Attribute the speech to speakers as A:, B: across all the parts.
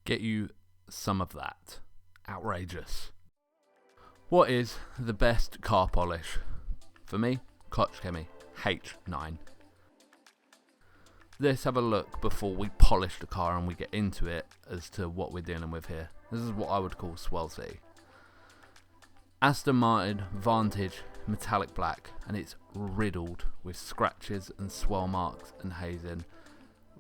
A: Get you some of that. Outrageous. What is the best car polish? For me, Koch Chemie H9. Let's have a look before we polish the car and we get into it as to what we're dealing with here. This is what I would call Swirl City. Aston Martin Vantage metallic black, and it's riddled with scratches and swirl marks and hazing,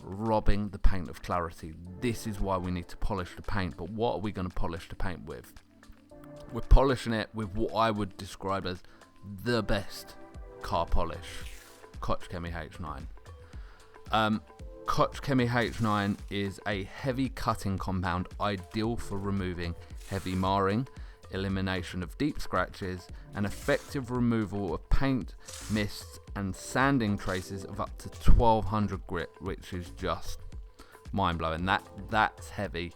A: robbing the paint of clarity. This is why we need to polish the paint. But what are we going to polish the paint with? We're polishing it with what I would describe as the best car polish, Koch Chemie H9. Koch Chemie H9 is a heavy cutting compound ideal for removing heavy marring, elimination of deep scratches, and effective removal of paint, mists, and sanding traces of up to 1200 grit, which is just mind-blowing. That's heavy.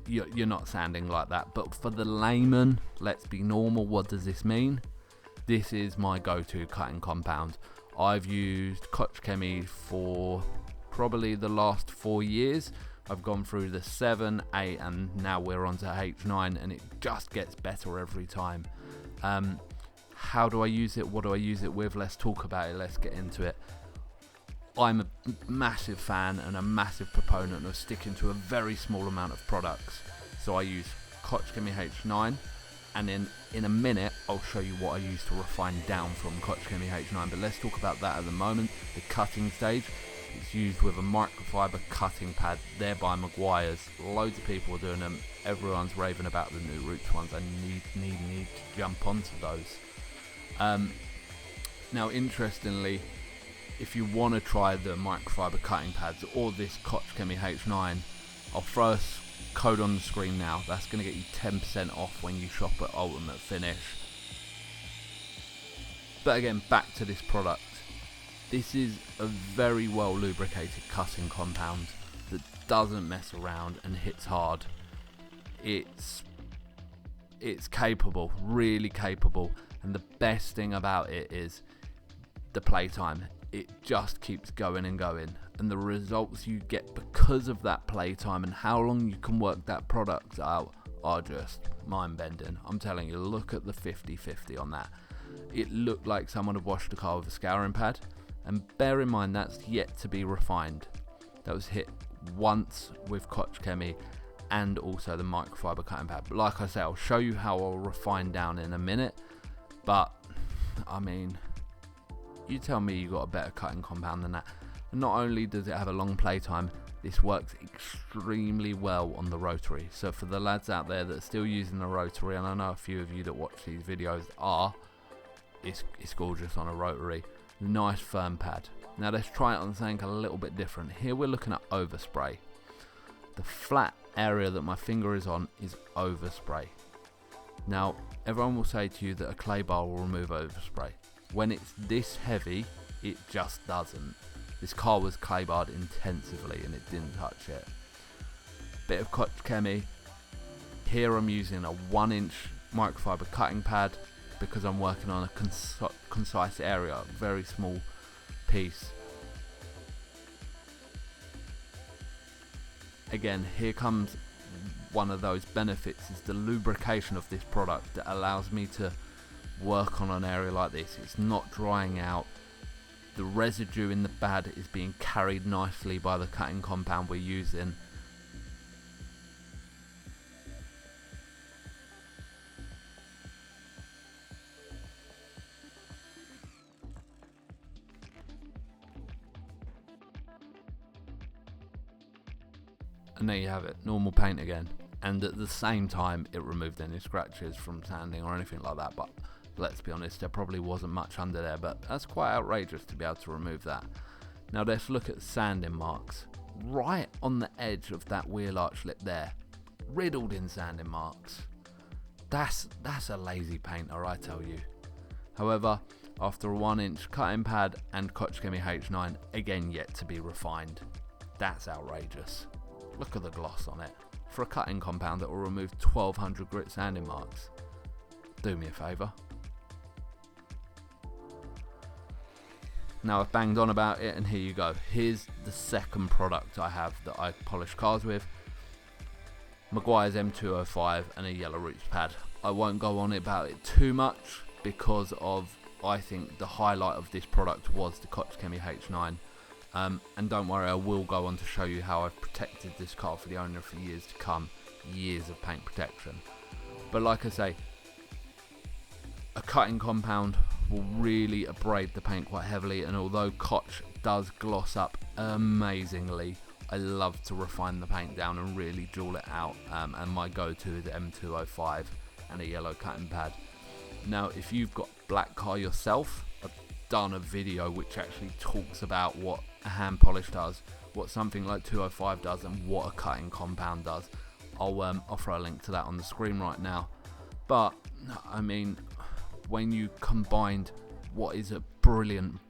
A: You're not sanding like that, but for the layman, let's be normal. What does this mean? This is my go-to cutting compound. I've used Koch Chemie for probably the last 4 years. I've gone through the 7, 8, and now we're on to H9, and it just gets better every time. How do I use it? What do I use it with? Let's talk about it. Let's get into it. I'm a massive fan and a massive proponent of sticking to a very small amount of products. So I use Koch Chemie H9, and then in a minute I'll show you what I use to refine down from Koch Chemie H9. But let's talk about that at the moment. The cutting stage. It's used with a microfiber cutting pad. They're by Maguire's. Loads of people are doing them. Everyone's raving about the new Roots ones. I need to jump onto those. Now, interestingly, if you want to try the microfiber cutting pads or this Koch Chemie H9, I'll throw a code on the screen now. That's going to get you 10% off when you shop at Ultimate Finish. But again, back to this product. This is a very well lubricated cutting compound that doesn't mess around and hits hard. It's capable, really capable, and the best thing about it is the playtime. It just keeps going and going, and the results you get because of that playtime and how long you can work that product out are just mind-bending. I'm telling you, look at the 50-50 on that. It looked like someone had washed the car with a scouring pad. And bear in mind, that's yet to be refined. That was hit once with Koch Chemie and also the microfiber cutting pad. But like I say, I'll show you how I'll refine down in a minute. But, I mean, you tell me you got a better cutting compound than that. And not only does it have a long playtime, this works extremely well on the rotary. So for the lads out there that are still using the rotary, and I know a few of you that watch these videos are, it's gorgeous on a rotary. Nice firm pad. Now let's try it on something a little bit different. Here we're looking at Overspray. The flat area that my finger is on is Overspray. Now everyone will say to you that a clay bar will remove Overspray. When it's this heavy, it just doesn't. This car was clay barred intensively and it didn't touch it. Bit of Koch Chemie. Here I'm using a 1-inch microfiber cutting pad, because I'm working on a concise area, a very small piece. Again, here comes one of those benefits, is the lubrication of this product that allows me to work on an area like this. It's not drying out. The residue in the pad is being carried nicely by the cutting compound we're using. And there you have it, normal paint again. And at the same time, it removed any scratches from sanding or anything like that. But let's be honest, there probably wasn't much under there, but that's quite outrageous to be able to remove that. Now let's look at sanding marks. Right on the edge of that wheel arch lip there, riddled in sanding marks. That's a lazy painter, I tell you. However, after a 1-inch cutting pad and Koch Chemie H9, again yet to be refined. That's outrageous. Look at the gloss on it. For a cutting compound that will remove 1200 grit sanding marks. Do me a favour. Now I've banged on about it, and here you go. Here's the second product I have that I polish cars with. Meguiar's M205 and a yellow roots pad. I won't go on about it too much because of, I think the highlight of this product was the Koch Chemie H9. And don't worry, I will go on to show you how I've protected this car for the owner for years to come. Years of paint protection. But like I say, a cutting compound will really abrade the paint quite heavily, and although Koch does gloss up amazingly, I love to refine the paint down and really jewel it out, and my go-to is M205 and a yellow cutting pad. Now if you've got a black car yourself, I've done a video which actually talks about what a hand polish does, what something like 205 does, and what a cutting compound does. I'll throw a link to that on the screen right now. But I mean, when you combined what is a brilliant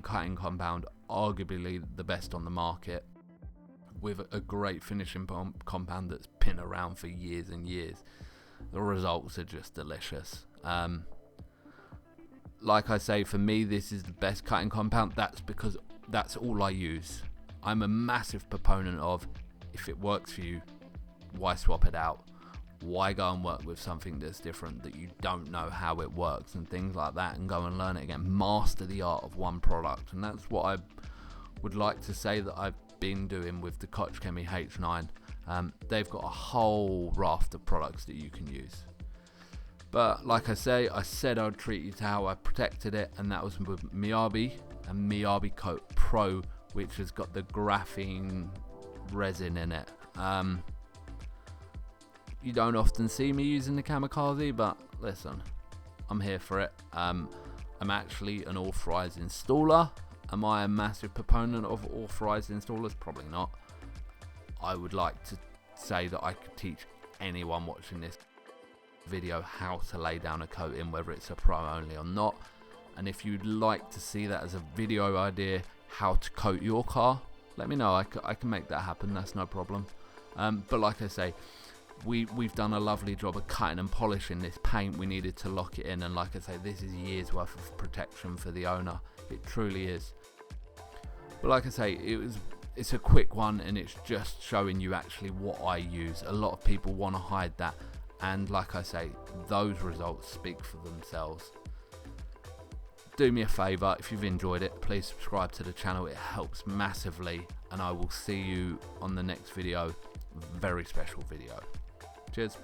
A: cutting compound, arguably the best on the market, with a great finishing compound that's been around for years and years, the results are just delicious. Like I say, for me this is the best cutting compound. That's because that's all I use. I'm a massive proponent of, if it works for you, why swap it out? Why go and work with something that's different, that you don't know how it works and things like that, and go and learn it again? Master the art of one product, and that's what I would like to say that I've been doing with the Koch Chemie H9. They've got a whole raft of products that you can use. But like I say, I said I'd treat you to how I protected it, and that was with Miyabi and Miyabi Coat Pro, which has got the graphene resin in it. You don't often see me using the kamikaze, but listen, I'm here for it. I'm actually an authorized installer. Am I a massive proponent of authorized installers? Probably not. I would like to say that I could teach anyone watching this video how to lay down a coating, whether it's a pro only or not. And if you'd like to see that as a video idea, how to coat your car, let me know. I can make that happen, that's no problem. But like I say, we've done a lovely job of cutting and polishing this paint. We needed to lock it in, and like I say, this is years worth of protection for the owner. It truly is. But like I say, it's a quick one, and it's just showing you actually what I use. A lot of people want to hide that, and like I say, those results speak for themselves. Do me a favour, if you've enjoyed it, please subscribe to the channel. It helps massively, and I will see you on the next video. Very special video. Cheers.